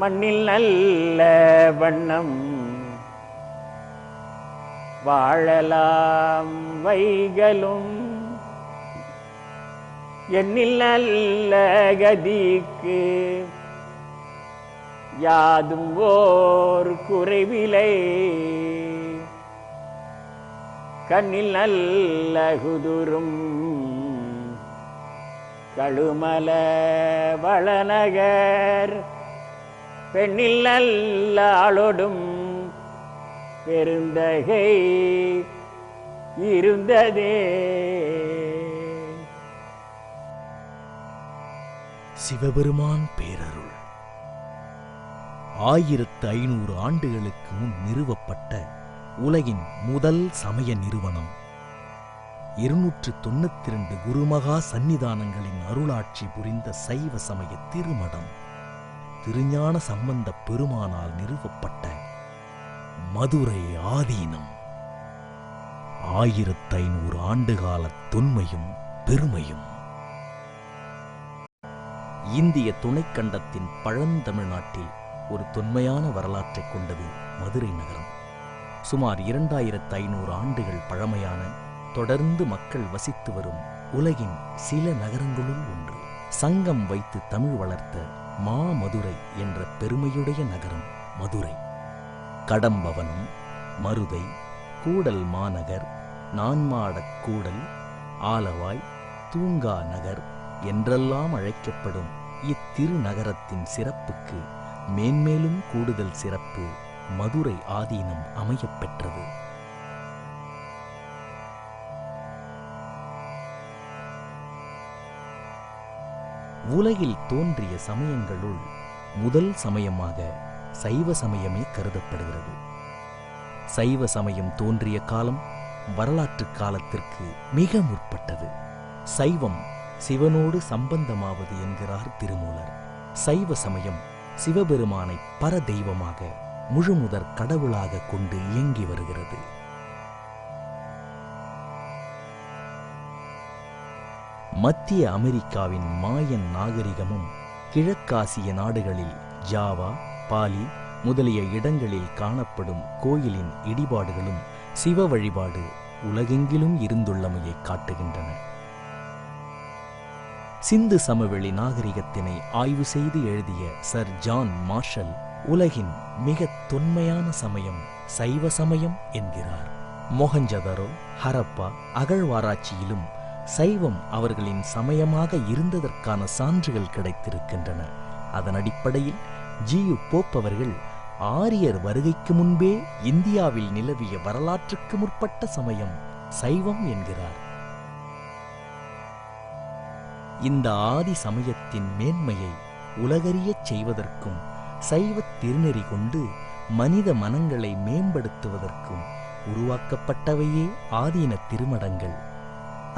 மண்ணில் நல்ல வண்ணம் வாழலாம் வைகளும் எண்ணில் நல்ல கதிக்கு யாதும் ஓர் குறைவிலை கண்ணில் நல்ல குதுரும் கழுமல வளநகர் பெண்ணில் நல்ல ஆளோடும் பெருந்தகை இருந்ததே. சிவபெருமான் பேரருள் 1500 ஆண்டுகளுக்கு முன் நிறுவப்பட்ட உலகின் முதல் சமய நிறுவனம். 292 குருமகா சந்நிதானங்களின் அருளாட்சி புரிந்த சைவ சமய திருமடம் திருஞான சம்பந்த பெருமானால் நிறுவப்பட்ட மதுரை ஆதீனம். 1500 ஆண்டுகால தொன்மையும் பெருமையும். இந்திய துணைக்கண்டத்தின் பழந்தமிழ்நாட்டில் ஒரு தொன்மையான வரலாற்றை கொண்டது மதுரை நகரம். சுமார் 2500 ஆண்டுகள் பழமையான, தொடர்ந்து மக்கள் வசித்து வரும் உலகின் சில நகரங்களுள் ஒன்று. சங்கம் வைத்து தமிழ் வளர்த்த மாமதுரை என்ற பெருமையுடைய நகரம் மதுரை. கடம்பவனம், மருதை, கூடல் மாநகர், நான்மாடக் கூடல், ஆலவாய், தூங்கா நகர் என்றெல்லாம் அழைக்கப்படும் இத்திருநகரத்தின் சிறப்புக்கு மேன்மேலும் கூடுதல் சிறப்பு மதுரை ஆதீனம் அமையப்பெற்றது. உலகில் தோன்றிய சமயங்களுள் முதல் சமயமாக சைவ சமயமே கருதப்படுகிறது. சைவ சமயம் தோன்றிய காலம் வரலாற்று காலத்திற்கு மிக முற்பட்டது. சைவம் சிவனோடு சம்பந்தமாவது என்கிறார் திருமூலர். சைவ சமயம் சிவபெருமானை பரதெய்வமாக முழுமுதற் கடவுளாக கொண்டு இயங்கி வருகிறது. மத்திய அமெரிக்காவின் மாயன் நாகரிகமும் கிழக்காசிய நாடுகளில் ஜாவா, பாலி முதலிய இடங்களில் காணப்படும் கோயிலின் இடிபாடுகளும் சிவ வழிபாடு உலகெங்கிலும் இருந்துள்ளமையை காட்டுகின்றன. சிந்து சமவெளி நாகரிகத்தினை ஆய்வு செய்து எழுதிய சர் ஜான் மார்ஷல் உலகின் மிக தொன்மையான சமயம் சைவ சமயம் என்கிறார். மொஹஞ்சதரோ, ஹரப்பா அகழ்வாராய்ச்சியிலும் சைவம் அவர்களின் சமயமாக இருந்ததற்கான சான்றுகள் கிடைத்திருக்கின்றன. அதன் அடிப்படையில் ஜியு போப் அவர்கள் ஆரியர் வருகைக்கு முன்பே இந்தியாவில் நிலவிய வரலாற்றுக்கு முற்பட்ட சமயம் சைவம் என்கிறார். இந்த ஆதி சமயத்தின் மேன்மையை உலகறியச் செய்வதற்கும் சைவ திருநெறி கொண்டு மனித மனங்களை மேம்படுத்துவதற்கும் உருவாக்கப்பட்டவையே ஆதீன திருமடங்கள்.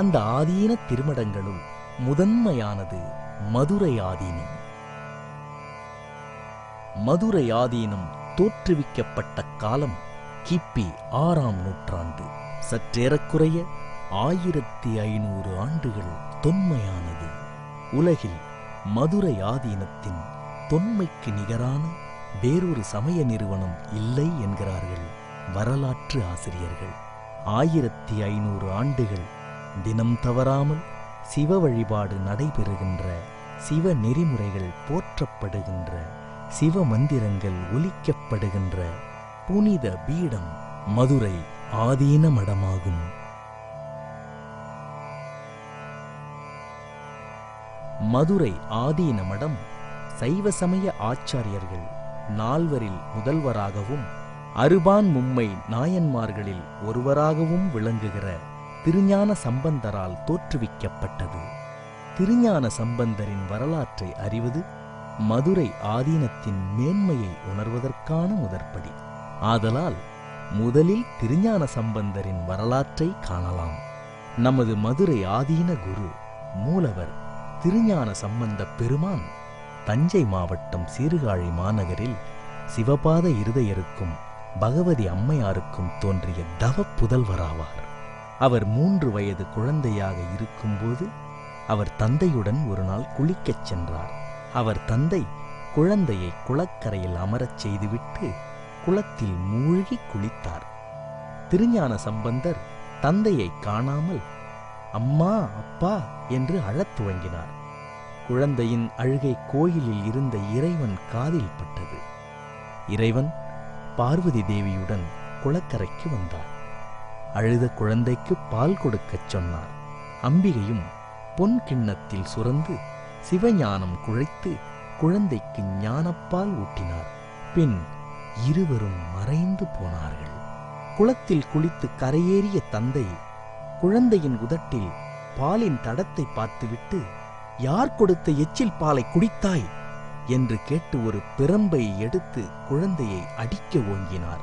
அந்த ஆதீன திருமடங்களுள் முதன்மையானது மதுரை ஆதீனம். மதுரை ஆதீனம் தோற்றுவிக்கப்பட்ட காலம் கிபி 6ஆம் நூற்றாண்டு. சற்றேறக்குறைய 1500 ஆண்டுகள் தொன்மையானது. உலகில் மதுரை ஆதீனத்தின் தொன்மைக்கு நிகரான வேறொரு சமய நிறுவனம் இல்லை என்கிறார்கள் வரலாற்று ஆசிரியர்கள். 1500 ஆண்டுகள் தினம் தவறாமல் சிவ வழிபாடு நடைபெறுகின்ற, சிவ நெறிமுறைகள் போற்றப்படுகின்ற, சிவ மந்திரங்கள் ஒலிக்கப்படுகின்ற புனித பீடம் மதுரை ஆதீன மடமாகும். மதுரை ஆதீன மடம் சைவ சமய ஆச்சாரியர்கள் 4வரில் முதல்வராகவும் அறுபான் மும்மை நாயன்மார்களில் ஒருவராகவும் விளங்குகிற திருஞான சம்பந்தரால் தோற்றுவிக்கப்பட்டது. திருஞான சம்பந்தரின் வரலாற்றை அறிவது மதுரை ஆதீனத்தின் மேன்மையை உணர்வதற்கான முதற்படி. ஆதலால் முதலில் திருஞான சம்பந்தரின் வரலாற்றை காணலாம். நமது மதுரை ஆதீன குரு மூலவர் திருஞான சம்பந்த பெருமான் தஞ்சை மாவட்டம் சீர்காழி மாநகரில் சிவபாத இருதயருக்கும் பகவதி அம்மையாருக்கும் தோன்றிய தவ புதல்வராவார். அவர் 3 வயது குழந்தையாக இருக்கும்போது அவர் தந்தையுடன் ஒரு நாள் குளிக்கச் சென்றார். அவர் தந்தை குழந்தையை குளக்கரையில் அமரச் செய்துவிட்டு குளத்தில் மூழ்கி குளித்தார். திருஞான சம்பந்தர் தந்தையை காணாமல் அம்மா அப்பா என்று அழத் துவங்கினார். குழந்தையின் அழுகை கோயிலில் இருந்த இறைவன் காதில் பட்டது. இறைவன் பார்வதி தேவியுடன் குளக்கரைக்கு வந்தார். அழுத குழந்தைக்கு பால் கொடுக்கச் சொன்னார். அம்பிகையும் பொன் கிண்ணத்தில் சுரந்து சிவஞானம் குழைத்து குழந்தைக்கு ஞானப்பால் ஊட்டினார். பின் இருவரும் மறைந்து போனார்கள். குளத்தில் குளித்து கரையேறிய தந்தை குழந்தையின் உதட்டில் பாலின் தடத்தை பார்த்துவிட்டு, யார் கொடுத்த எச்சில் பாலை குடித்தாய் என்று கேட்டு ஒரு பிரம்பை எடுத்து குழந்தையை அடிக்க ஓங்கினார்.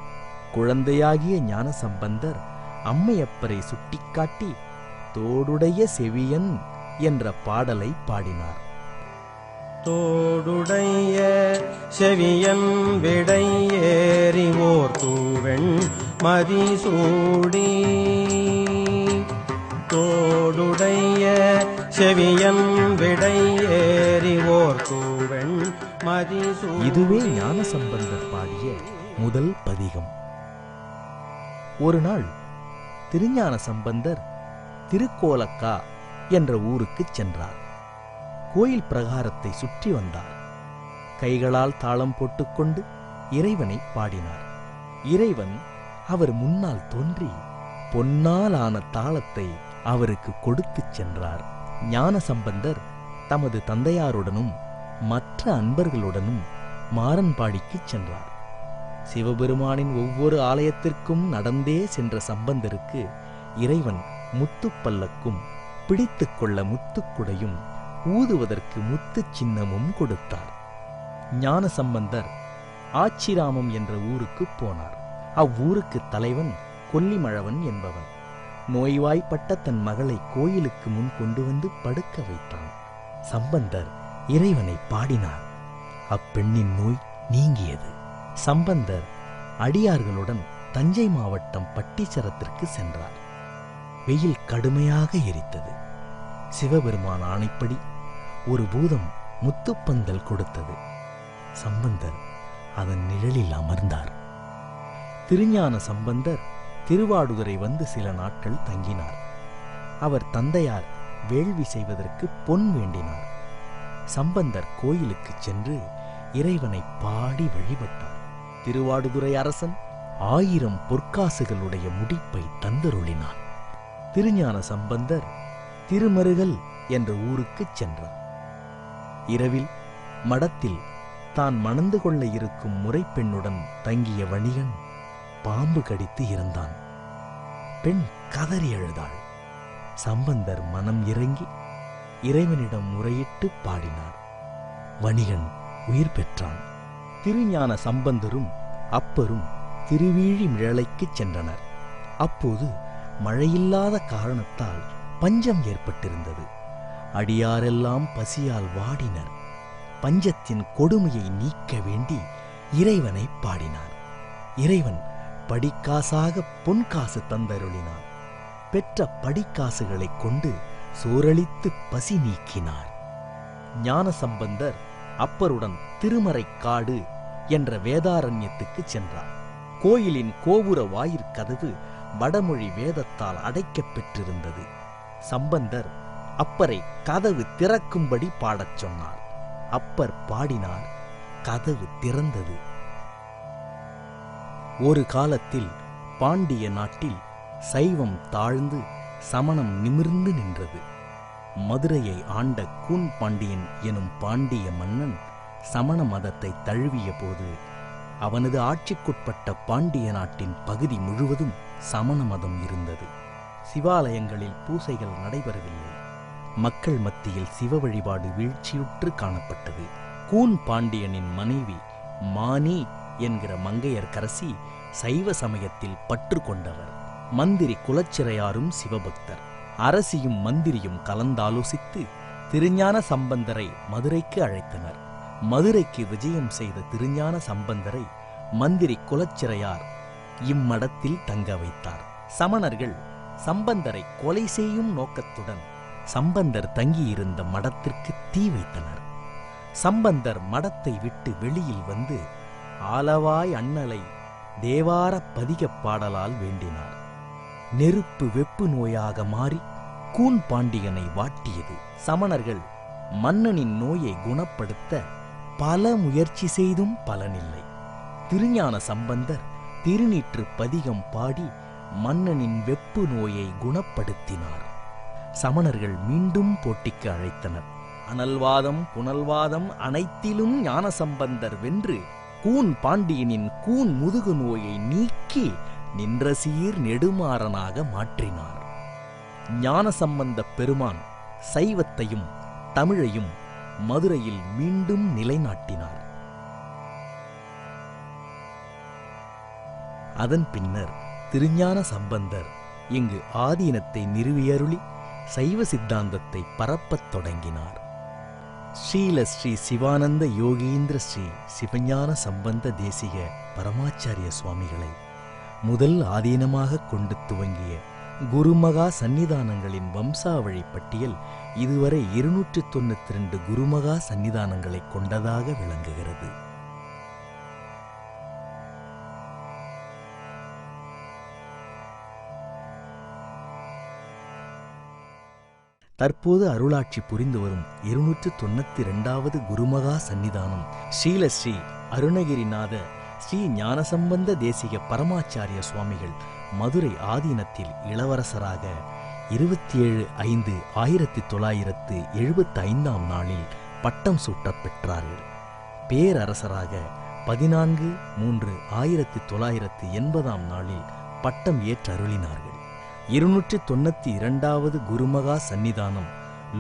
குழந்தையாகிய ஞானசம்பந்தர் அம்மையப்பரை சுட்டிக்காட்டி தோடுடைய செவியன் என்ற பாடலை பாடினார். தோடுடைய செவியன் விடை ஏறிவோர் தூவெண் மதிசூடி, தோடுடைய செவியன் விடை ஏறிவோர் தூவெண் மதிசூடி. இதுவே ஞானசம்பந்தர் பாடிய முதல் பதிகம். ஒரு நாள் திருஞான சம்பந்தர் திருக்கோலக்கா என்ற ஊருக்குச் சென்றார். கோயில் பிரகாரத்தை சுற்றி வந்தார். கைகளால் தாளம் போட்டுக்கொண்டு இறைவனை பாடினார். இறைவன் அவர் முன்னால் தோன்றி பொன்னாலான தாளத்தை அவருக்கு கொடுத்துச் சென்றார். ஞானசம்பந்தர் தமது தந்தையாருடனும் மற்ற அன்பர்களுடனும் மாறன்பாடிக்குச் சென்றார். சிவபெருமானின் ஒவ்வொரு ஆலயத்திற்கும் நடந்தே சென்ற சம்பந்தருக்கு இறைவன் முத்துப்பல்லக்கும் பிடித்துக்கொள்ள முத்துக்குடையும் ஊதுவதற்கு முத்துச் சின்னமும் கொடுத்தார். ஞானசம்பந்தர் ஆச்சிராமம் என்ற ஊருக்குப் போனார். அவ்வூருக்கு தலைவன் கொல்லிமழவன் என்பவன். நோய்வாய்ப்பட்ட தன் மகளை கோயிலுக்கு முன் கொண்டு வந்து படுக்க வைத்தான். சம்பந்தர் இறைவனை பாடினார். அப்பெண்ணின் நோய் நீங்கியது. சம்பந்தர் அடியார்களுடன் தஞ்சை மாவட்டம் பட்டீச்சரத்திற்கு சென்றார். வெயில் கடுமையாக எரித்தது. சிவபெருமான் ஆணைப்படி ஒரு பூதம் முத்துப்பந்தல் கொடுத்தது. சம்பந்தர் அதன் நிழலில் அமர்ந்தார். திருஞான சம்பந்தர் திருவாடுதுறை வந்து சில நாட்கள் தங்கினார். அவர் தந்தையார் வேள்வி செய்வதற்கு பொன் வேண்டினார். சம்பந்தர் கோயிலுக்குச் சென்று இறைவனை பாடி வழிபட்டார். திருவாடுதுறை அரசன் 1000 பொற்காசுகளுடைய முடிப்பை தந்தருளினான். திருஞான சம்பந்தர் திருமருகல் என்ற ஊருக்குச் சென்றார். இரவில் மடத்தில் தான் மணந்து கொள்ள இருக்கும் முறைப்பெண்ணுடன் தங்கிய வணிகன் பாம்பு கடித்து இறந்தான். பெண் கதறி அழுதாள். சம்பந்தர் மனம் இறங்கி இறைவனிடம் முறையிட்டு பாடினார். வணிகன் உயிர் பெற்றான். திருஞான சம்பந்தரும் அப்பரும் திருவீழிமிழலைக்குச் சென்றனர். அப்போது மழையில்லாத காரணத்தால் பஞ்சம் ஏற்பட்டிருந்தது. அடியாரெல்லாம் பசியால் வாடினர். பஞ்சத்தின் கொடுமையை நீக்க வேண்டி இறைவனை பாடினார். இறைவன் படிக்காசாக பொன்காசு தந்தருளினார். பெற்ற படிக்காசுகளைக் கொண்டு சோரளித்து பசி நீக்கினார். ஞானசம்பந்தர் அப்பருடன் திருமறைக்காடு என்ற வேதாரண்யத்துக்குச் சென்றார். கோயிலின் கோபுர வாயிற்கதவு வடமொழி வேதத்தால் அடைக்கப் பெற்றிருந்தது. சம்பந்தர் அப்பரை கதவு திறக்கும்படி பாடச் சொன்னார். அப்பர் பாடினார். கதவு திறந்தது. ஒரு காலத்தில் பாண்டிய நாட்டில் சைவம் தாழ்ந்து சமணம் நிமிர்ந்து நின்றது. மதுரையை ஆண்ட கூன் பாண்டியன் எனும் பாண்டிய மன்னன் சமண மதத்தை தழுவிய போது அவனது ஆட்சிக்குட்பட்ட பாண்டிய நாட்டின் பகுதி முழுவதும் சமண மதம் இருந்தது. சிவாலயங்களில் பூசைகள் நடைபெறவில்லை. மக்கள் மத்தியில் சிவ வழிபாடு வீழ்ச்சியுற்று காணப்பட்டது. கூன் பாண்டியனின் மனைவி மானி என்கிற மங்கையர்க்கரசி சைவ சமயத்தில் பற்று கொண்டவர். மந்திரி குலச்சிறையாரும் சிவபக்தர். அரசியும் மந்திரியும் கலந்தாலோசித்து திருஞான சம்பந்தரை மதுரைக்கு அழைத்தனர். மதுரைக்கு விஜயம் செய்த திருஞான சம்பந்தரை மந்திரி குலச்சிறையார் இம்மடத்தில் தங்க வைத்தார். சமணர்கள் சம்பந்தரை கொலை செய்யும் நோக்கத்துடன் சம்பந்தர் தங்கியிருந்த மடத்திற்கு தீ வைத்தனர். சம்பந்தர் மடத்தை விட்டு வெளியில் வந்து ஆலவாய் அண்ணலை தேவாரப் பதிகப் பாடலால் வேண்டினார். நெருப்பு வெப்பு நோயாக மாறி கூன் பாண்டியனை வாட்டியது. சமணர்கள் மன்னனின் நோயை குணப்படுத்த பல முயற்சி செய்தும் பலனில்லை. திருஞான சம்பந்தர் திருநீற்று பதிகம் பாடி மன்னனின் வெப்பு நோயை குணப்படுத்தினார். சமணர்கள் மீண்டும் போட்டிக்கு அழைத்தனர். அனல்வாதம் புனல்வாதம் அனைத்திலும் ஞானசம்பந்தர் வென்று கூன் பாண்டியனின் கூன் முதுகு நோயை நீக்கி நின்ற சீர் நெடுமாறனாக மாற்றினார். ஞானசம்பந்த பெருமான் சைவத்தையும் தமிழையும் மதுரையில் மீண்டும் நிலைநாட்டினார். அதன் பின்னர் திருஞான சம்பந்தர் இங்கு ஆதீனத்தை நிறுவியருளி சைவ சித்தாந்தத்தை பரப்பத் தொடங்கினார். ஸ்ரீல ஸ்ரீ சிவானந்த யோகீந்திர ஸ்ரீ சிவஞான சம்பந்த தேசிக பரமாச்சாரிய சுவாமிகளை முதல் ஆதீனமாக கொண்டு துவங்கிய குருமகா சந்நிதானங்களின் வம்சாவழி பட்டியல் இதுவரை 292 குருமகா சந்நிதானங்களை கொண்டதாக விளங்குகிறது. தற்போது அருளாட்சி புரிந்து வரும் 292வது குருமகா சந்நிதானம் ஸ்ரீலஸ்ரீ அருணகிரிநாத ஸ்ரீ ஞானசம்பந்த தேசிக பரமாச்சாரிய சுவாமிகள் மதுரை ஆதீனத்தில் இளவரசராக 27/5/1975 நாளில் பட்டம் சூட்டப் பெற்றார்கள். பேரரசராக 14/3/1980 நாளில் பட்டம் ஏற்றருளினார்கள். 292வது குருமகா சந்நிதானம்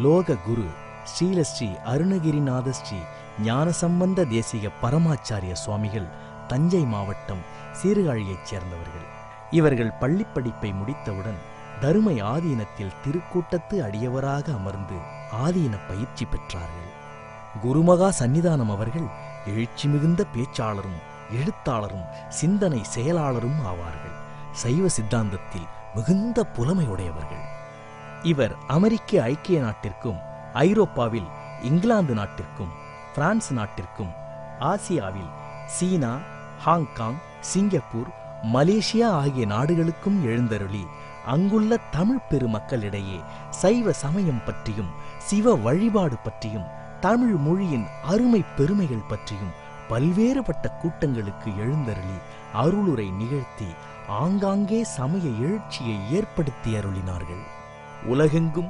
லோக குரு ஸ்ரீலஸ்ரீ அருணகிரிநாத ஸ்ரீ ஞானசம்பந்த தேசிக பரமாச்சாரிய சுவாமிகள் தஞ்சை மாவட்டம் சீர்காழியைச் சேர்ந்தவர்கள். இவர்கள் பள்ளிப்படிப்பை முடித்தவுடன் தருமை ஆதீனத்தில் திருக்கூட்டத்து அடியவராக அமர்ந்து ஆதீன பயிற்சி பெற்றார்கள். குருமகா சந்நிதானம் அவர்கள் எழுச்சி மிகுந்த பேச்சாளரும் எழுத்தாளரும் சிந்தனை செயலாளரும் ஆவார்கள். சைவ சித்தாந்தத்தில் மிகுந்த புலமையுடையவர்கள். இவர் அமெரிக்க ஐக்கிய நாட்டிற்கும் ஐரோப்பாவில் இங்கிலாந்து நாட்டிற்கும் பிரான்ஸ் நாட்டிற்கும் ஆசியாவில் சீனா, ஹாங்காங், சிங்கப்பூர், மலேசியா ஆகிய நாடுகளுக்கும் எழுந்தருளி அங்குள்ள தமிழ் பெருமக்களிடையே சைவ சமயம் பற்றியும் சிவ வழிபாடு பற்றியும் தமிழ் மொழியின் அருமை பெருமைகள் பற்றியும் பல்வேறுபட்ட கூட்டங்களுக்கு எழுந்தருளி அருளுரை நிகழ்த்தி ஆங்காங்கே சமய எழுச்சியை ஏற்படுத்தி அருளினார்கள். உலகெங்கும்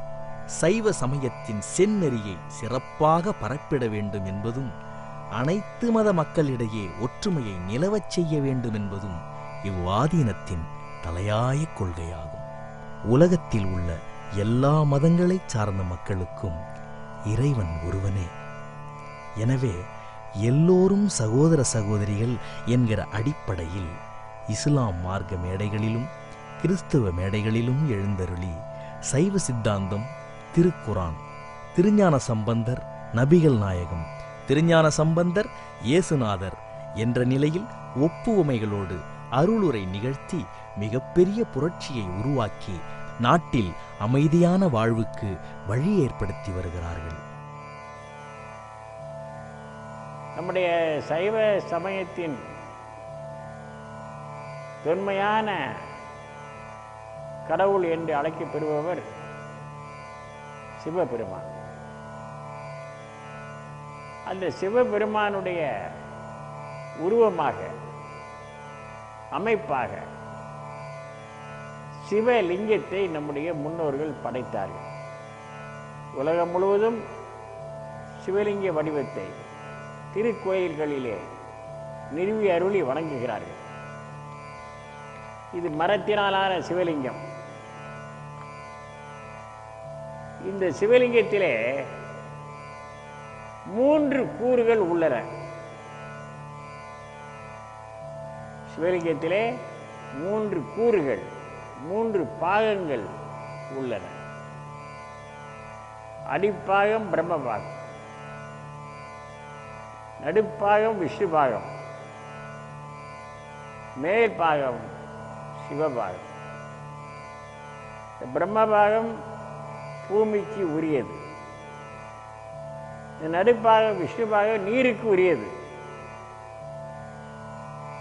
சைவ சமயத்தின் செந்நெறியை சிறப்பாக பரப்பிட வேண்டும் என்பதும் அனைத்து மத மக்களிடையே ஒற்றுமையை நிலவச் செய்ய வேண்டும் என்பதும் இவ்வாதீனத்தின் தலையாய கொள்கையாகும். உலகத்தில் உள்ள எல்லா மதங்களைச் சார்ந்த மக்களுக்கும் இறைவன் ஒருவனே. எனவே எல்லோரும் சகோதர சகோதரிகள் என்கிற அடிப்படையில் இஸ்லாம் மார்க்க மேடைகளிலும் கிறிஸ்தவ மேடைகளிலும் எழுந்தருளி சைவ சித்தாந்தம், திருக்குரான், திருஞான சம்பந்தர் நபிகள் நாயகம், திருஞான சம்பந்தர் இயேசுநாதர் என்ற நிலையில் ஒப்புவமைகளோடு அருளுரை நிகழ்த்தி மிகப்பெரிய புரட்சியை உருவாக்கி நாட்டில் அமைதியான வாழ்வுக்கு வழி ஏற்படுத்தி வருகிறார்கள். நம்முடைய சைவ சமயத்தின் தொன்மையான கடவுள் என்று அழைக்கப்பெறுபவர் சிவபெருமான். அந்த சிவபெருமானுடைய உருவமாக அமைப்பாக சிவலிங்கத்தை நம்முடைய முன்னோர்கள் படைத்தார்கள். உலகம் முழுவதும் சிவலிங்க வடிவத்தை திருக்கோயில்களிலே நிறுவி அருளி வணங்குகிறார்கள். இது மரத்தினாலான சிவலிங்கம். இந்த சிவலிங்கத்திலே 3 கூறுகள் உள்ளன. சிவலிங்கத்திலே 3 கூறுகள், 3 பாகங்கள் உள்ளன. அடிப்பாகம் பிரம்மபாகம், நடுப்பாகம் விஷ்ணுபாகம், மேற்பாகம் சிவபாகம். பிரம்மபாகம் பூமிக்கு உரியது. இந்த நடுப்பாகம் விஷ்ணுபாகம் நீருக்கு உரியது,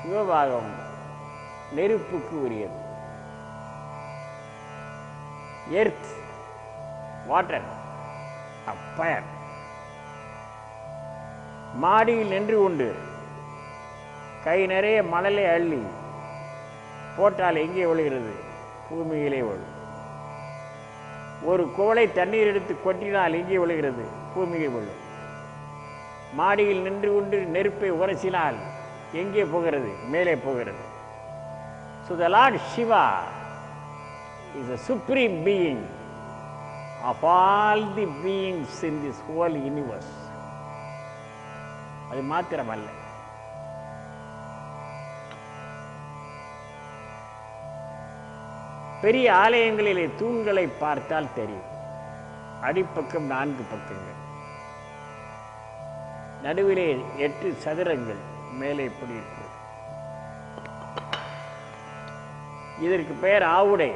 சிவபாகம் நெருப்புக்கு உரியது. Earth, water, fire. மாடியில் நின்று கொண்டு கை நிறைய மணலை அள்ளி போட்டால் எங்கே விழுகிறது? பூமியிலே விழும். ஒரு குவளை தண்ணீர் எடுத்து கொட்டினால் எங்கே விழுகிறது? பூமியில் விழும். மாடியில் நின்று கொண்டு நெருப்பை உரசினால் எங்கே போகிறது? மேலே போகிறது. So the Lord Shiva is the supreme being of all the beings in this whole universe. அது மாத்திரமல்ல, பெரிய ஆலயங்களிலே தூண்களை பார்த்தால் தெரியும். அடிப்பக்கம் 4 பக்கங்கள், நடுவிலே 8 சதுரங்கள், மேலே இப்படி இருக்கிறது. இதற்கு பெயர் ஆவுடை.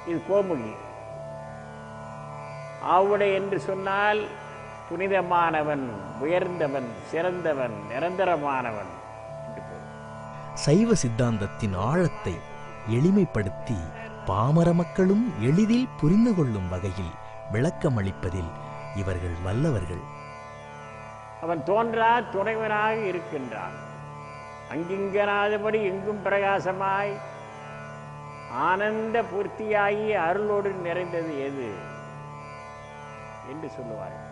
இது கோமுகி. ஆவுடை என்று சொன்னால் புனிதமானவன், உயர்ந்தவன், சிறந்தவன், நிரந்தரமானவன் என்று பொருள். சைவ சித்தாந்தத்தின் ஆழத்தை எளிமைப்படுத்தி பாமர மக்களும் எளிதில் புரிந்து கொள்ளும் வகையில் விளக்கமளிப்பதில் இவர்கள் வல்லவர்கள். அவன் தோன்றா துணைவனாக இருக்கின்றான். அங்கிங்கனாதபடி எங்கும் பிரகாசமாய் ஆனந்த பூர்த்தியாகி அருளோடு நிறைந்தது எது என்று சொல்லுவார்கள்.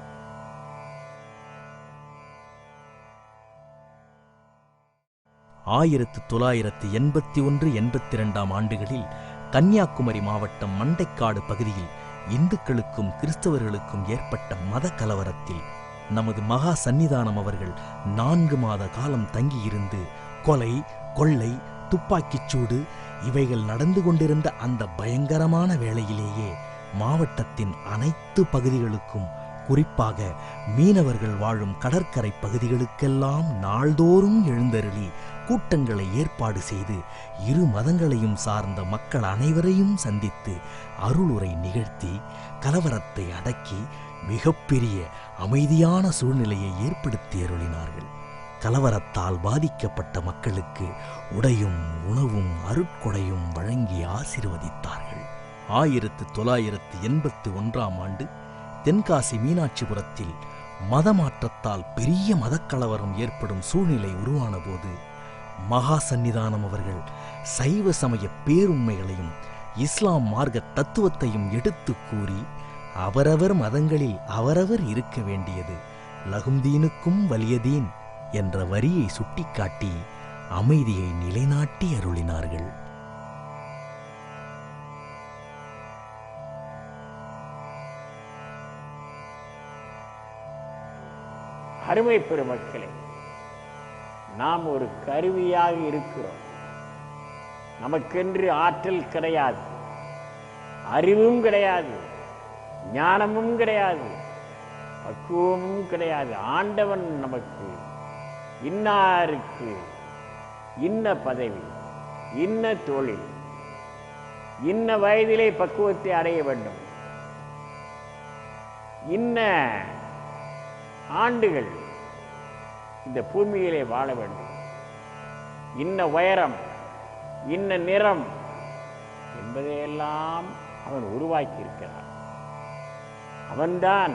ஆயிரத்து 1981-82 ஆண்டுகளில் கன்னியாகுமரி மாவட்டம் மண்டைக்காடு பகுதியில் இந்துக்களுக்கும் கிறிஸ்தவர்களுக்கும் ஏற்பட்ட மத கலவரத்தில் நமது மகா சந்நிதானம் அவர்கள் 4 மாத காலம் தங்கியிருந்து கொலை, கொள்ளை, துப்பாக்கிச்சூடு இவைகள் நடந்து கொண்டிருந்த அந்த பயங்கரமான வேளையிலேயே மாவட்டத்தின் அனைத்து பகுதிகளுக்கும், குறிப்பாக மீனவர்கள் வாழும் கடற்கரை பகுதிகளுக்கெல்லாம் நாள்தோறும் எழுந்தருளி கூட்டங்களை ஏற்பாடு செய்து இரு மதங்களையும் சார்ந்த மக்கள் அனைவரையும் சந்தித்து அருளுரை நிகழ்த்தி கலவரத்தை அடக்கி மிகப்பெரிய அமைதியான சூழ்நிலையை ஏற்படுத்தி அருளினார்கள். கலவரத்தால் பாதிக்கப்பட்ட மக்களுக்கு உடையும் உணவும் அருட்கொடையும் வழங்கி ஆசீர்வதித்தார்கள். 1981 ஆண்டு தென்காசி மீனாட்சிபுரத்தில் மதமாற்றத்தால் பெரிய மதக்கலவரம் ஏற்படும் சூழ்நிலை உருவான போது மகா சந்நிதானம் அவர்கள் சைவ சமய பேருண்மைகளையும் இஸ்லாம் மார்க்க தத்துவத்தையும் எடுத்து கூறி அவரவர் மதங்களில் அவரவர் இருக்க வேண்டியது லகும்தீனுக்கும் வலியதீன் என்ற வரியை சுட்டிக்காட்டி அமைதியை நிலைநாட்டி அருளினார்கள். அருமை பெருமக்களே, நாம் ஒரு கருவியாக இருக்கிறோம். நமக்கென்று ஆற்றல் கிடையாது, அறிவும் கிடையாது, ஞானமும் கிடையாது, பக்குவமும் கிடையாது. ஆண்டவன் நமக்கு இன்னாருக்கு இன்ன பதவி, இன்ன தொழில், இன்ன வயதிலே பக்குவத்தை அடைய வேண்டும், இன்ன ஆண்டுகள் இந்த பூமியிலே வாழ வேண்டும், இன்ன உயரம், இன்ன நிறம் என்பதையெல்லாம் அவன் உருவாக்கியிருக்கிறான். அவன்தான்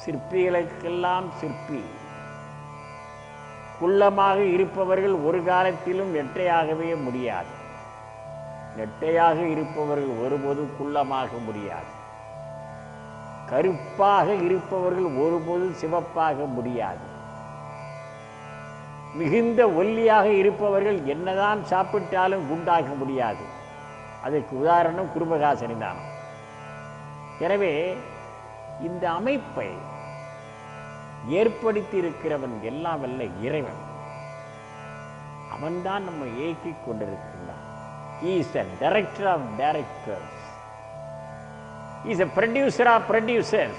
சிற்பிகளுக்கெல்லாம் சிற்பி. குள்ளமாக இருப்பவர்கள் ஒரு காலத்திலும் நெட்டையாகவே முடியாது. நெட்டையாக இருப்பவர்கள் ஒருபோதும் குள்ளமாக முடியாது. கருப்பாக இருப்பவர்கள் ஒருபோதும் சிவப்பாக முடியாது. மிகுந்த ஒல்லியாக இருப்பவர்கள் என்னதான் சாப்பிட்டாலும் குண்டாக முடியாது. அதற்கு உதாரணம் குருமகா சன்னிதானம். எனவே இந்த அமைப்பை ஏற்படுத்தி இருக்கிறவன் எல்லாம் வல்ல இறைவன். அவன்தான் நம்ம இயக்கிக் கொண்டிருக்கின்றான். He is the director of directors. He is a producer of producers.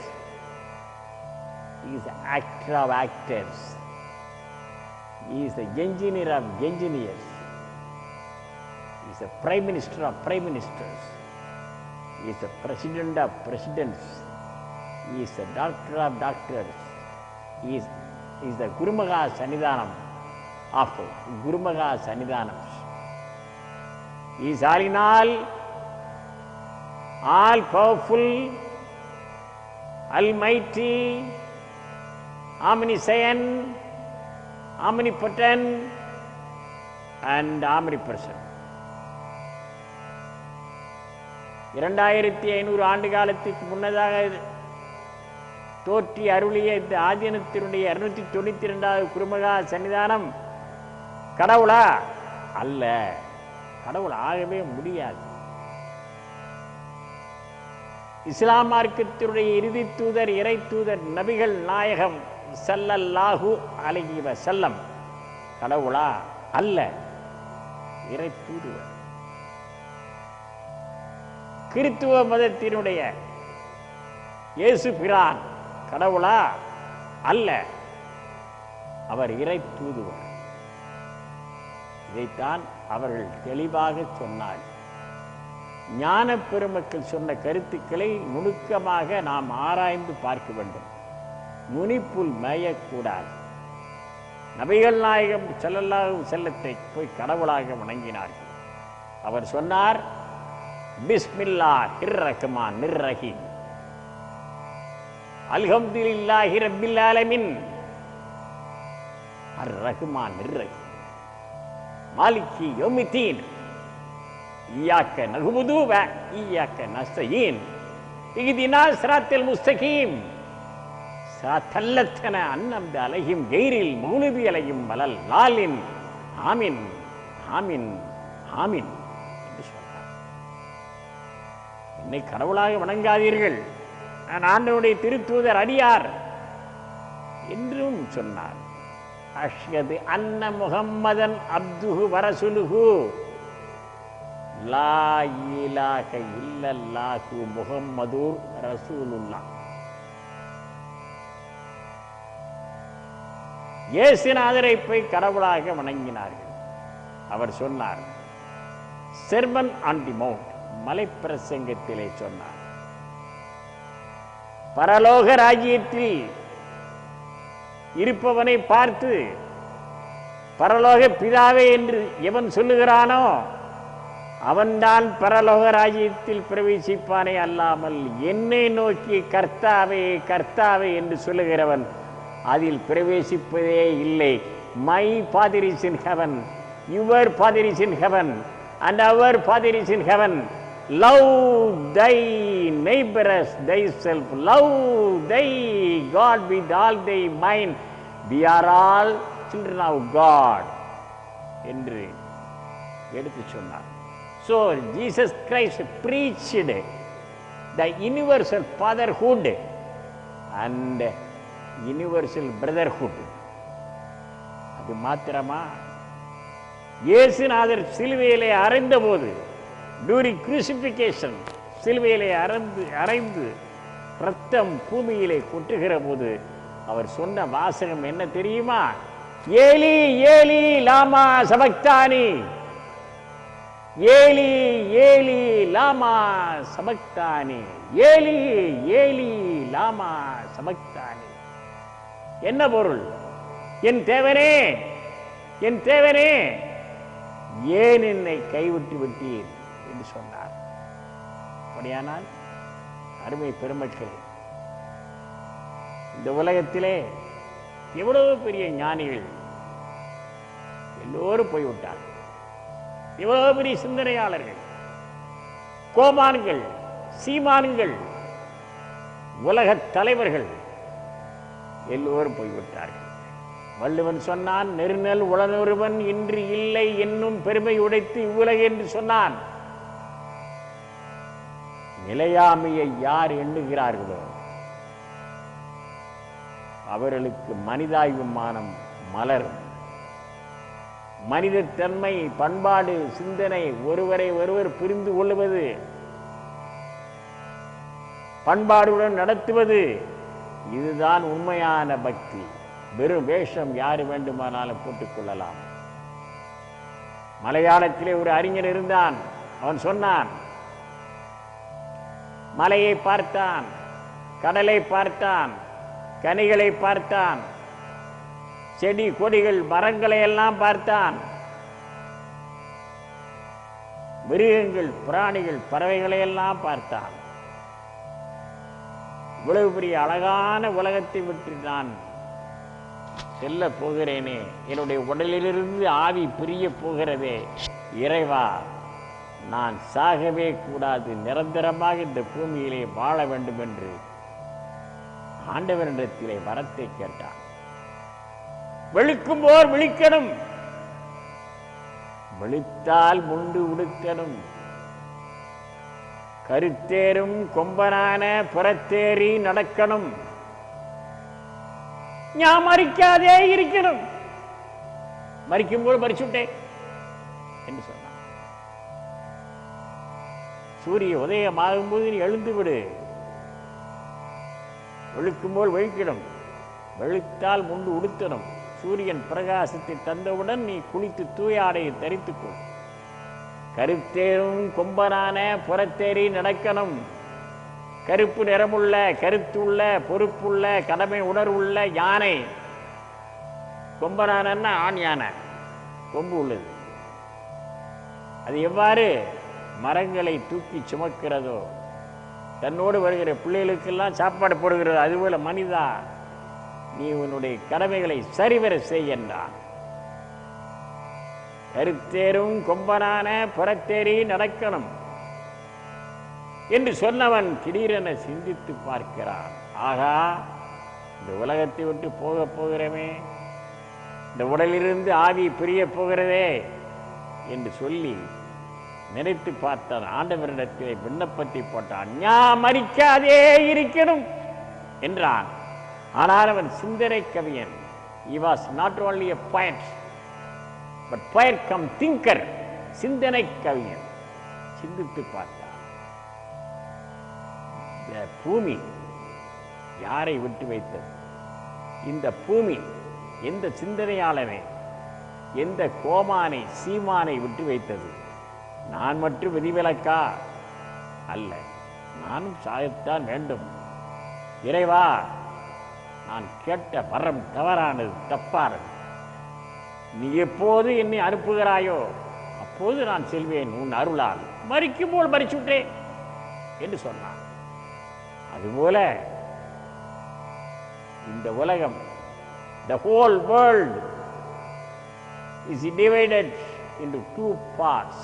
He is the actor of actors. He is the engineer of engineers. He is the prime minister of prime ministers. He is the president of presidents. He is the doctor of doctors. He is the Gurumaha Sannidhanam of Gurumaha Sannidhanam. He is all in all powerful, almighty, omniscient, omnipotent, and omnipresent. 2500 ஆண்டு காலத்துக்கு முன்னதாக தோற்றி அருளிய இந்த ஆதீனத்தினுடைய 292வது குருமகா சன்னிதானம் கடவுளா? அல்ல, கடவுள் ஆகவே முடியாது. இஸ்லாம் மார்க்கத்தினுடைய இறுதி தூதர், இறை தூதர், நபிகள் நாயகம் ஸல்லல்லாஹு அலைஹி வஸல்லம் கடவுளா? அல்ல, இறை தூதுவர். கிறித்துவ மதத்தினுடைய இயேசு பிரான் கடவுளா? அல்ல, அவர் இறை தூதுவர். இதைத்தான் அவர்கள் தெளிவாக சொன்னார். ஞான பெருமக்கள் சொன்ன கருத்துக்களை நுணுக்கமாக நாம் ஆராய்ந்து பார்க்க வேண்டும். நுனிப்புல் மேயக்கூடாது. நபிகள் நாயகம் ஸல்லல்லாஹு அலைஹி வஸல்லத்தை போய் கடவுளாக வணங்கினார்கள். அவர் சொன்னார், பிஸ்மில்லாஹிர் ரஹ்மானிர் ரஹீம், அல்ஹம்துலில்லாஹி ரப்பில் ஆலமீன், அர் ரஹ்மானிர் ரஹீம், மாலிகி யௌமித்தீன், இய்யாக நஅ்புது வ இய்யாக நஸ்தஈன், இஹ்தினாஸ் ஸிராத்தல் முஸ்தகீம், ஸிராத்தல் லதீன அன்அம்த அலைஹிம் கைரில் மக்லூபி அலைஹிம் வலல் லாலின், ஆமீன் ஆமீன் ஆமீன் என்று சொன்னார். என்னை கடவுளாக வணங்காதீர்கள், நான் ஆண்டவனுடைய திருத்தூதர் அடியார் என்றும் சொன்னார். அஷ்ஹது அன்ன முஹம்மதன் அப்துஹு வரசுலுஹு, லா இலாஹ இல்லல்லாஹு முஹம்மதுர் ரசூலுல்லாஹ். இயேசுநாதரை போய் கடவுளாக வணங்கினார்கள். அவர் சொன்னார், செர்மன் ஆன் தி மவுண்ட், மலைப்பிரசங்கத்திலே சொன்னார், பரலோக ராஜ்யத்தில் இருப்பவனை பார்த்து பரலோக பிதாவே என்று எவன் சொல்லுகிறானோ அவன்தான் பரலோக ராஜ்யத்தில் பிரவேசிப்பானே அல்லாமல் என்னை நோக்கி கர்த்தாவே கர்த்தாவே என்று சொல்லுகிறவன் அதில் பிரவேசிப்பதே இல்லை. My father is in heaven, your father is in heaven, and our father is in heaven. Love thy neighbor as thyself. Love thy God with all thy mind. We are all children of God என்று எடுத்து சொன்னார். So Jesus Christ preached the universal fatherhood and universal brotherhood. அது மாத்திரமா? இயேசுநாதர் சிலுவையிலே அறைந்த போது, during crucifixion, சிலுவையிலே அறைந்து ரத்தம் பூமியிலே கொட்டுகிற போது அவர் சொன்ன வாசகம் என்ன தெரியுமா? ஏலி ஏலி லாமா சபக்தானி, ஏலி ஏலி லாமா சபக்தானி, ஏலி ஏலி லாமா சபக்தானி. என்ன பொருள்? என் தேவனே என் தேவனே ஏன் என்னை கைவிட்டு விட்டீர் என்று சொன்னார். அப்படியானால் அருமை பெருமக்களே, இந்த உலகத்திலே எவ்வளவு பெரிய ஞானிகள் எல்லோரும் போய்விட்டார்கள். எவ்வளவு பெரிய சிந்தனையாளர்கள், கோமான்கள், சீமான்கள், உலகத் தலைவர்கள் எல்லோரும் போய்விட்டார்கள். வள்ளுவன் சொன்னான், நெருநல் உளனொருவன் இன்று இல்லை என்னும் பெருமை உடைத்து இவ்வுலகு என்று சொன்னான். நிலையாமையை யார் எண்ணுகிறார்களோ அவர்களுக்கு மனிதாபிமானம் மலரும். மனிதத்தன்மை, பண்பாடு, சிந்தனை, ஒருவரை ஒருவர் புரிந்து கொள்வது, பண்பாடுடன் நடத்துவது, இதுதான் உண்மையான பக்தி. வெறும் வேஷம் யாரு வேண்டுமானாலும் போட்டுக் கொள்ளலாம். மலையாளத்திலே ஒரு அறிஞர் இருந்தான். அவன் சொன்னான், மலையை பார்த்தான், கடலை பார்த்தான், கனிகளை பார்த்தான், செடி கொடிகள் மரங்களை எல்லாம் பார்த்தான், மிருகங்கள் பிராணிகள் பறவைகளை எல்லாம் பார்த்தான். இவ்வளவு பெரிய அழகான உலகத்தை விட்டு நான் செல்ல போகிறேனே, என்னுடைய உடலிலிருந்து ஆவி பிரிய போகிறதே, இறைவா நான் சாகவே கூடாது, நிரந்தரமாக இந்த பூமியிலே வாழ வேண்டும் என்று ஆண்டவரிடத்திலே வரத்தை கேட்டான். வெளுக்கும்போர் விழிக்கணும், விழித்தால் முண்டு உடுத்தணும், கருத்தேரும் கொம்பனான புறத்தேறி நடக்கணும், ஞான் மறிக்காதே இருக்கணும், மறிக்கும்போது மறிச்சுட்டேன் என்று சொன்னான். சூரிய உதயமாகும்போது நீ எழுந்து விடு, வெளுக்கும்போது வெளுக்கணும், வெளுத்தால் முண்டு உடுத்தணும், சூரியன் பிரகாசத்தை தந்தவுடன் நீ குளித்து தூய ஆடையை தரித்துக்கொள், கருத்தேரும் கொம்பனான புறத்தேறி நடக்கணும், கருப்பு நிறமுள்ள கருத்துள்ள பொறுப்புள்ள கடமை உணர்வுள்ள யானை, கொம்பனான ஆண் யானை, கொம்பு உள்ளது, அது எவ்வாறு மரங்களை தூக்கி சுமக்கிறதோ, தன்னோடு வருகிற பிள்ளைகளுக்கெல்லாம் சாப்பாடு போடுகிறது, அதுபோல மனிதா நீ உன்னுடைய கடமைகளை சரிவர செய் என்றான். கருத்தேரும் கொம்பனான புறத்தேறி நடக்கணும் என்று சொன்னவன் திடீரென சிந்தித்து பார்க்கிறான். ஆகா, இந்த உலகத்தை விட்டு போக போகிறமே, இந்த உடலிலிருந்து ஆவி பிரிய போகிறதே என்று சொல்லி நினைத்து பார்த்தான். ஆண்டவரிடத்திலே விண்ணப்பத்தை போட்டான். ஞான் மறிக்காதே இருக்கணும் என்றான். ஆனால் அவன் சிந்தனை கவியன். He was not only a poet, but poet cum thinker. சிந்தனை கவியன். சிந்தித்து பார்த்தான். இந்த பூமி யாரை விட்டு வைத்தது? இந்த பூமி எந்த சிந்தனையாளனை, எந்த கோமானை சீமானை விட்டு வைத்தது? நான் மட்டும் விதிவிலக்கா? அல்ல, நானும் சாகத்தான் வேண்டும். இறைவா, நான் கேட்ட வரம் தவறானது, தப்பானது. நீ எப்போது என்னை அனுப்புகிறாயோ அப்போது நான் செல்வேன் உன் அருளால். மறிக்கும் போல் மறிச்சுட்டேன் என்று சொன்னான். அதுபோல இந்த உலகம், the whole world is divided into two parts.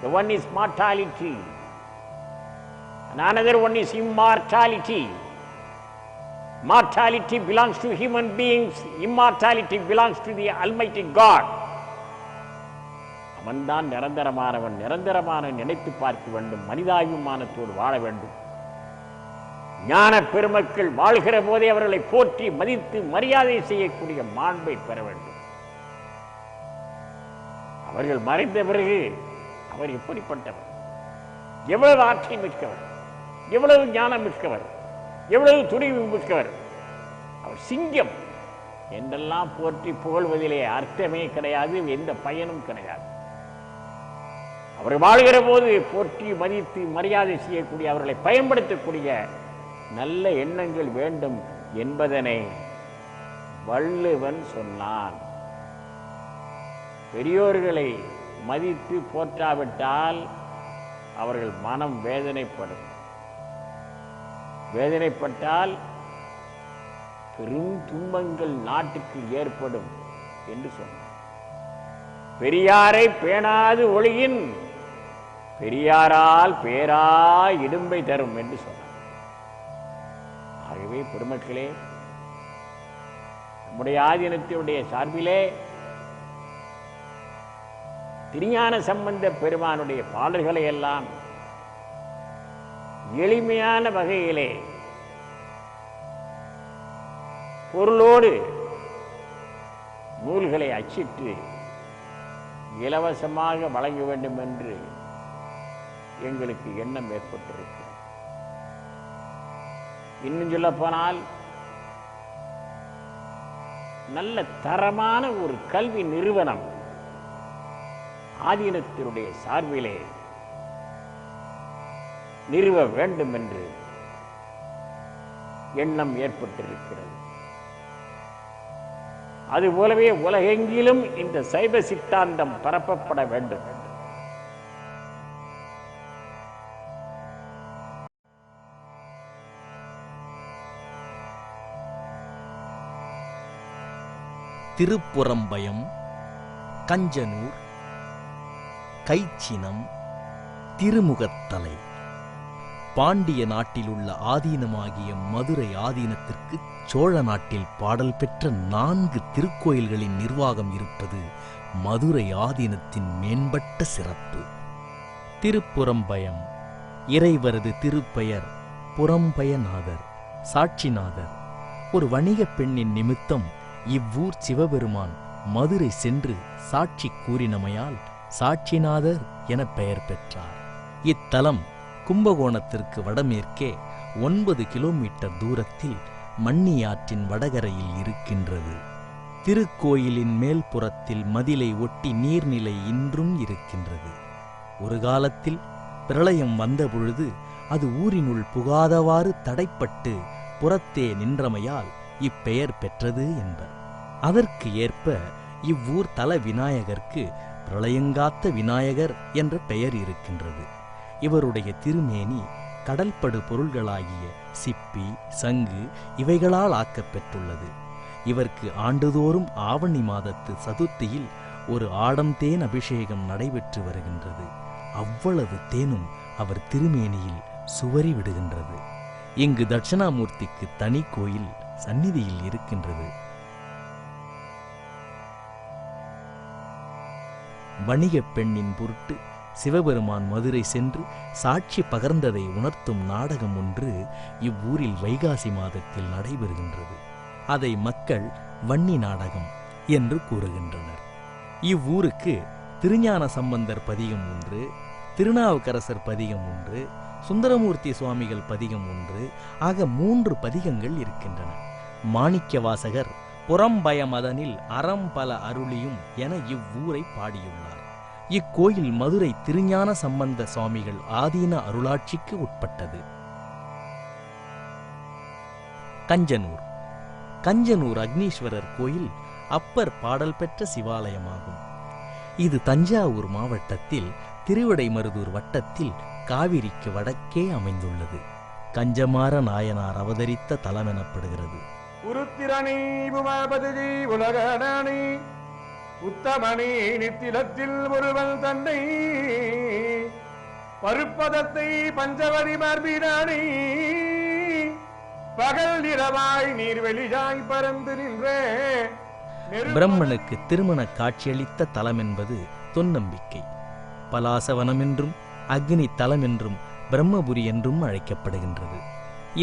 The one is mortality and another one is immortality. Mortality belongs to human beings, immortality belongs to the Almighty God. அவன்தான் நிரந்தரமானவன். நிரந்தரமான நினைத்து பார்க்க வேண்டும், மனிதாபிமானத்தோடு வாழ வேண்டும். ஞான பெருமக்கள் வாழ்கிற போதே அவர்களை போற்றி மதித்து மரியாதை செய்யக்கூடிய மாண்பை பெற வேண்டும். அவர்கள் மறைந்த பிறகு அவர் எப்படிப்பட்டவர், எவ்வளவு ஆற்றல் மிக்கவர், எவ்வளவு ஞானம் மிக்கவர், எவ்வளவு துணிவு மிக்கவர், அவர் சிங்கம் என்றெல்லாம் போற்றி புகழ்வதிலே அர்த்தமே கிடையாது, எந்த பயனும் கிடையாது. அவர் வாழ்கிற போது போற்றி மதித்து மரியாதை செய்யக்கூடிய, அவர்களை பயன்படுத்தக்கூடிய நல்ல எண்ணங்கள் வேண்டும் என்பதனை வள்ளுவன் சொன்னான். பெரியோர்களை மதித்து போற்றாவிட்டால் அவர்கள் மனம் வேதனைப்படும். வேதனைப்பட்டால் பெரும் துன்பங்கள் நாட்டுக்கு ஏற்படும் என்று சொன்னார். பெரியாரை பேணாது ஒளியின் பெரியாரால் பேரா இடும்பை தரும் என்று சொன்னார். ஆகவே பெருமக்களே, நம்முடைய ஆதீனத்தினுடைய சார்பிலே திருஞான சம்பந்த பெருமானுடைய பாடல்களை எல்லாம் எளிமையான வகையிலே பொருளோடு நூல்களை அச்சிட்டு இலவசமாக வழங்க வேண்டும் என்று எங்களுக்கு எண்ணம் ஏற்பட்டிருக்கு. இன்னும் சொல்ல போனால் நல்ல தரமான ஒரு கல்வி நிறுவனம் ஆதீனத்தினுடைய சார்பிலே நிறுவ வேண்டும் என்று எண்ணம் ஏற்பட்டிருக்கிறது. அதுபோலவே உலகெங்கிலும் இந்த சைவ சித்தாந்தம் பரப்பப்பட வேண்டும். திருப்புறம்பயம், கஞ்சனூர், கைச்சினம், திருமுகத்தலை பாண்டிய நாட்டிலுள்ள ஆதீனமாகிய மதுரை ஆதீனத்திற்கு சோழ நாட்டில் பாடல் பெற்ற 4 திருக்கோயில்களின் நிர்வாகம் இருப்பது மதுரை ஆதீனத்தின் மேம்பட்ட சிறப்பு. திருப்புறம்பயம் இறைவரது திருப்பெயர் புறம்பயநாதர், சாட்சிநாதர். ஒரு வணிகப் பெண்ணின் நிமித்தம் இவ்வூர் சிவபெருமான் மதுரை சென்று சாட்சி கூறினமையால் சாட்சிநாதர் என பெயர் பெற்றார். இத்தலம் கும்பகோணத்திற்கு வடமேற்கே 9 கிலோமீட்டர் தூரத்தில் மண்ணியாற்றின் வடகரையில் இருக்கின்றது. திருக்கோயிலின் மேல்புறத்தில் மதிலை ஒட்டி நீர்நிலை இன்றும் இருக்கின்றது. ஒரு காலத்தில் பிரளயம் வந்தபொழுது அது ஊரினுள் புகாதவாறு தடைப்பட்டு புறத்தே நின்றமையால் இப்பெயர் பெற்றது என்பர். அதற்கு ஏற்ப இவ்வூர் தல விநாயகருக்கு பிரளயங்காத்த விநாயகர் என்ற பெயர் இருக்கின்றது. இவருடைய திருமேனி கடல்படு பொருள்களாகிய சிப்பி, சங்கு இவைகளால் ஆக்கப்பெற்றுள்ளது. இவருக்கு ஆண்டுதோறும் ஆவணி மாதத்து சதுர்த்தியில் ஒரு ஆடம் தேன் அபிஷேகம் நடைபெற்று வருகின்றது. அவ்வளவு தேனும் அவர் திருமேனியில் சுவரி விடுகின்றது. இங்கு தட்சிணாமூர்த்திக்கு தனி கோயில் சந்நிதியில் இருக்கின்றது. வணிகப் பெண்ணின் பொருட்டு சிவபெருமான் மதுரை சென்று சாட்சி பகர்ந்ததை உணர்த்தும் நாடகம் ஒன்று இவ்வூரில் வைகாசி மாதத்தில் நடைபெறுகின்றது. அதை மக்கள் வன்னி நாடகம் என்று கூறுகின்றனர். இவ்வூருக்கு திருஞான சம்பந்தர் பதிகம் 1, திருநாவுக்கரசர் பதிகம் 1, சுந்தரமூர்த்தி சுவாமிகள் பதிகம் 1 ஆக 3 பதிகங்கள் இருக்கின்றன. மாணிக்கவாசகர் புறம்பயமதனில் அறம் பல அருளியும் என இவ்வூரை பாடியுள்ளார். இக்கோயில் மதுரை திருஞான சம்பந்த சுவாமிகள் ஆதீன அருளாட்சிக்கு உட்பட்டது. கஞ்சனூர். கஞ்சனூர் அக்னீஸ்வரர் கோயில் அப்பர் பாடல் பெற்ற சிவாலயமாகும். இது தஞ்சாவூர் மாவட்டத்தில் திருவிடைமருதூர் வட்டத்தில் காவிரிக்கு வடக்கே அமைந்துள்ளது. கஞ்சமார நாயனார் அவதரித்த தலம் எனப்படுகிறது. உருத்திரணி புமாபதி உலகணி உத்தமணி நித்திலத்தில் ஒருவன் தன்னை பருப்பதத்தை பஞ்சவடி மார்பினானி பகல் இரவாய் நீர்வெளியாய் பறந்து நின்ற பிரம்மனுக்கு திருமண காட்சியளித்த தலம் என்பது தொன்னம்பிக்கை. பலாசவனம் என்றும் அக்னி தலம் என்றும் பிரம்மபுரி என்றும் அழைக்கப்படுகின்றது.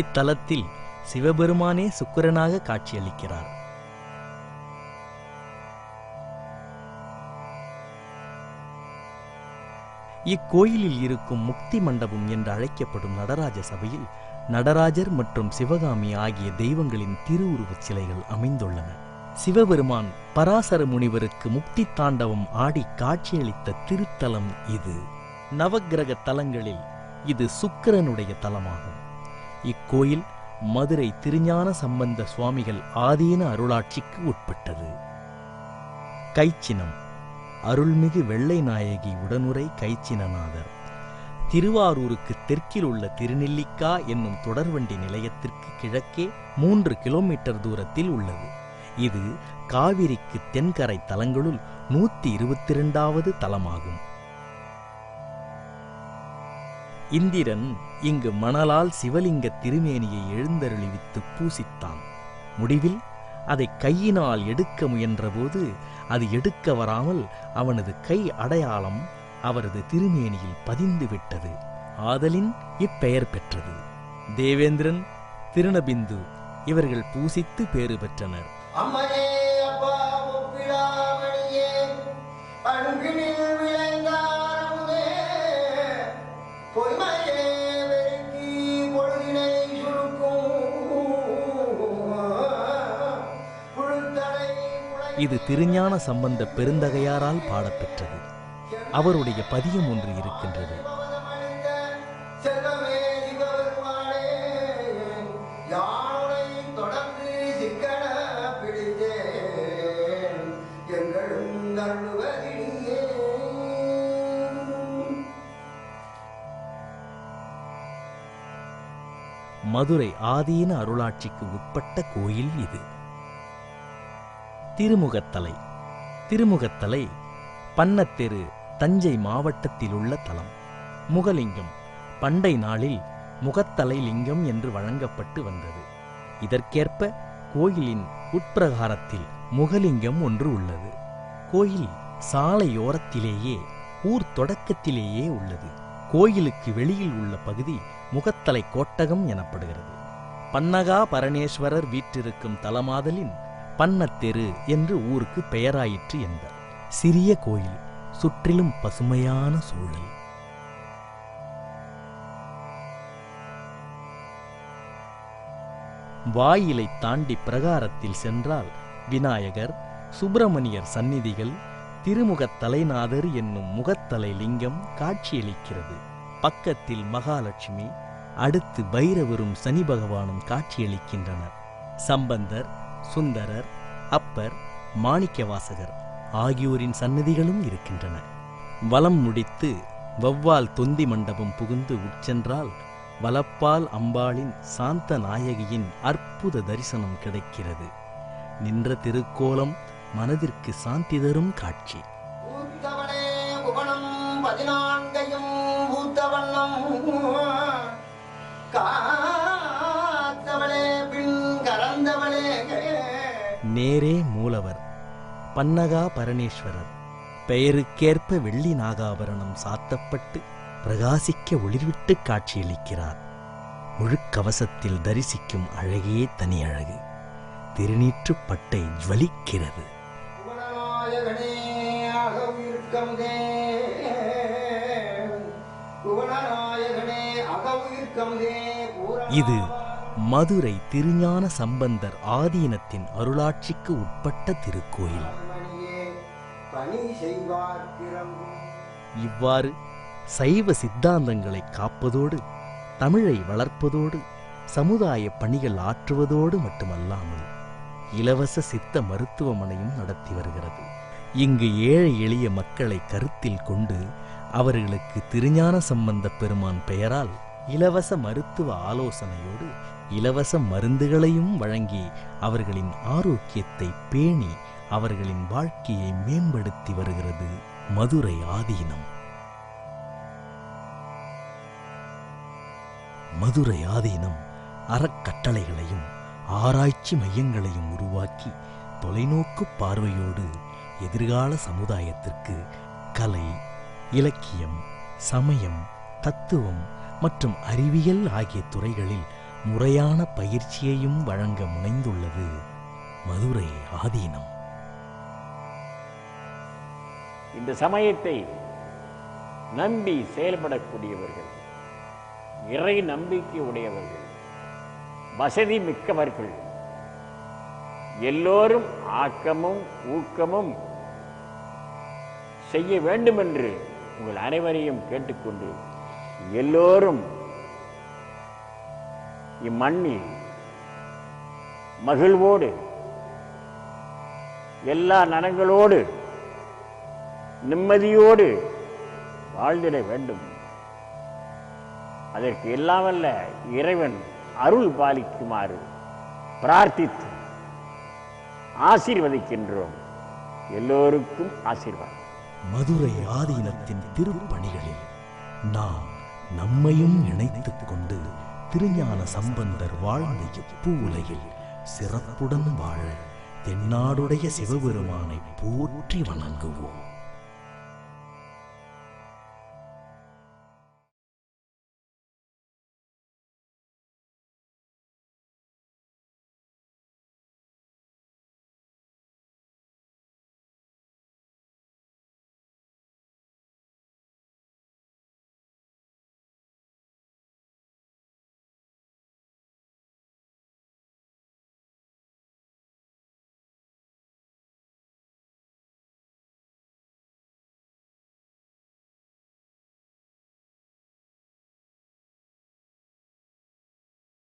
இத்தலத்தில் சிவபெருமானே சுக்கிரனாக காட்சியளிக்கிறார். இக்கோயிலில் இருக்கும் முக்தி மண்டபம் என்று அழைக்கப்படும் நடராஜ சபையில் நடராஜர் மற்றும் சிவகாமி ஆகிய தெய்வங்களின் திருவுருவச் சிலைகள் அமைந்துள்ளன. சிவபெருமான் பராசர முனிவருக்கு முக்தி தாண்டவம் ஆடி காட்சியளித்த திருத்தலம் இது. நவக்கிரக தலங்களில் இது சுக்கிரனுடைய தலமாகும். இக்கோயில் மதுரை திருஞான சம்பந்த சுவாமிகள் ஆதீன அருளாட்சிக்கு உட்பட்டது. கைச்சினம். அருள்மிகு வெள்ளை நாயகி உடனுரை கைச்சினநாதர். திருவாரூருக்கு தெற்கில் உள்ள திருநெல்லிக்கா என்னும் தொடர்வண்டி நிலையத்திற்கு கிழக்கே 3 கிலோமீட்டர் தூரத்தில் உள்ளது. இது காவிரிக்கு தென்கரை தலங்களுள் 122வது தலமாகும். இந்திரன் இங்கு மணலால் சிவலிங்க திருமேனியை எழுந்தருளிவித்து பூசித்தான். முடிவில் அதை கையினால் எடுக்க முயன்றபோது அது எடுக்க வராமல் அவனது கை அடையாளம் அவரது திருமேனியில் பதிந்து விட்டது. ஆதலின் இப்பெயர் பெற்றது. தேவேந்திரன், திருநபிந்து இவர்கள் பூசித்து பேறு பெற்றனர். அம்மையே அப்பா ஒப்பிடாமணியே அன்பினில் விளைந்தாரமுதே பொய்மையே வெறுக்கி பொழுதினை சுருக்கும். இது திருஞான சம்பந்த பெருந்தகையாரால் பாடப்பெற்றது. அவருடைய பதியம் ஒன்று இருக்கின்றது. செல்வமே சிவபெருமானே யானோ மதுரை ஆதீன அருளாட்சிக்கு உட்பட்ட கோயில் இது. திருமுகத்தலை. திருமுகத்தலை பன்னத்தெரு, தஞ்சை மாவட்டத்தில் உள்ள தலம். முகலிங்கம் பண்டை நாளில் முகத்தலை லிங்கம் என்று வழங்கப்பட்டு வந்தது. இதற்கேற்ப கோயிலின் உட்பிரகாரத்தில் முகலிங்கம் ஒன்று உள்ளது. கோயில் சாலையோரத்திலேயே, ஊர் தொடக்கத்திலேயே உள்ளது. கோயிலுக்கு வெளியில் உள்ள பகுதி முகத்தலை கோட்டகம் எனப்படுகிறது. பன்னகா பரமேஸ்வரர் வீற்றிருக்கும் தலமாதலின் பன்னத்தெரு என்று ஊருக்கு பெயராயிற்று என்பர். சிறிய கோயில், சுற்றிலும் பசுமையான சூழல். வாயிலை தாண்டி பிரகாரத்தில் சென்றால் விநாயகர், சுப்பிரமணியர் சந்நிதிகள், திருமுகத் தலைநாதர் என்னும் முகத்தலை லிங்கம் காட்சியளிக்கிறது. பக்கத்தில் மகாலட்சுமி, அடுத்து பைரவரும் சனி பகவானும் காட்சியளிக்கின்றனர். சம்பந்தர், சுந்தரர், அப்பர், மாணிக்கவாசகர் ஆகியோரின் சந்நிதிகளும் இருக்கின்றன. வலம் முடித்து வௌவால் தொந்தி மண்டபம் புகுந்து உட்சென்றால் வலப்பால் அம்பாளின் சாந்த நாயகியின் அற்புத தரிசனம் கிடைக்கிறது. நின்ற திருக்கோலம் மனதிற்கு சாந்தி தரும் காட்சி. பூத்தவளே புவனம் 14 பூத்தவண்ணம் காத்தவளே பின் கலந்தவளே. நேரே மூலவர் பன்னகா பரமேஸ்வரர். பெயருக்கேற்ப வெள்ளி நாகாபரணம் சாத்தப்பட்டு பிரகாசிக்க ஒளிர்விட்டு காட்சியளிக்கிறார். முழுக்கவசத்தில் தரிசிக்கும் அழகே தனி அழகு. திருநீற்று பட்டை ஜ்வலிக்கிறது. புவனநாயகனே அகவுயிர்க்கமுதே, புவனநாயகனே அகவுயிர்க்கமுதே. இது மதுரை திருஞான சம்பந்தர் ஆதீனத்தின் அருளாட்சிக்கு உட்பட்ட திருக்கோயில். பணி செய்வார்க்கிறங்கும். இவ்வாறு சைவ சித்தாந்தங்களை காப்பதோடு, தமிழை வளர்ப்பதோடு, சமுதாய பணிகள் ஆற்றுவதோடு மட்டுமல்லாமல் இலவச சித்த மருத்துவமனையும் நடத்தி வருகிறது. இங்கு ஏழை எளிய மக்களை கருத்தில் கொண்டு அவர்களுக்கு திருஞான சம்பந்த பெருமான் பெயரால் இலவச மருத்துவ ஆலோசனையோடு இலவச மருந்துகளையும் வழங்கி அவர்களின் ஆரோக்கியத்தை பேணி அவர்களின் வாழ்க்கையை மேம்படுத்தி வருகிறது மதுரை ஆதீனம். மதுரை ஆதீனம் அறக்கட்டளைகளையும் ஆராய்ச்சி மையங்களையும் உருவாக்கி தொலைநோக்கு பார்வையோடு எதிர்கால சமுதாயத்திற்கு கலை, இலக்கியம், சமயம், தத்துவம் மற்றும் அறிவியல் ஆகிய துறைகளில் முறையான பயிற்சியையும் வழங்க முனைந்துள்ளது மதுரை ஆதீனம். இந்த சமயத்தை நம்பி செயல்படக்கூடியவர்கள், இறை நம்பிக்கை உடையவர்கள், வசதி மிக்கவர்கள் எல்லோரும் ஆக்கமும் ஊக்கமும் செய்ய வேண்டும் என்று உங்கள் அனைவரையும் கேட்டுக்கொண்டு, எல்லோரும் இம்மண்ணில் மகிழ்வோடு எல்லா நலங்களோடு நிம்மதியோடு வாழ்ந்திட வேண்டும். அதற்கு எல்லாமல்ல இறைவன் அருள் பாலிக்குமாறு பிரார்த்தித்து ஆசீர்வதிக்கின்றோம். எல்லோருக்கும் ஆசீர்வாதம். மதுரை ஆதீனத்தின் திருப்பணிகளில் நாம் நம்மையும் இணைத்துக் கொண்டு திருஞான சம்பந்தர் வாழ்ந்த இப்பூ உலகில் சிறப்புடன் வாழ தென்னாடுடைய சிவபெருமானை போற்றி வணங்குவோம்.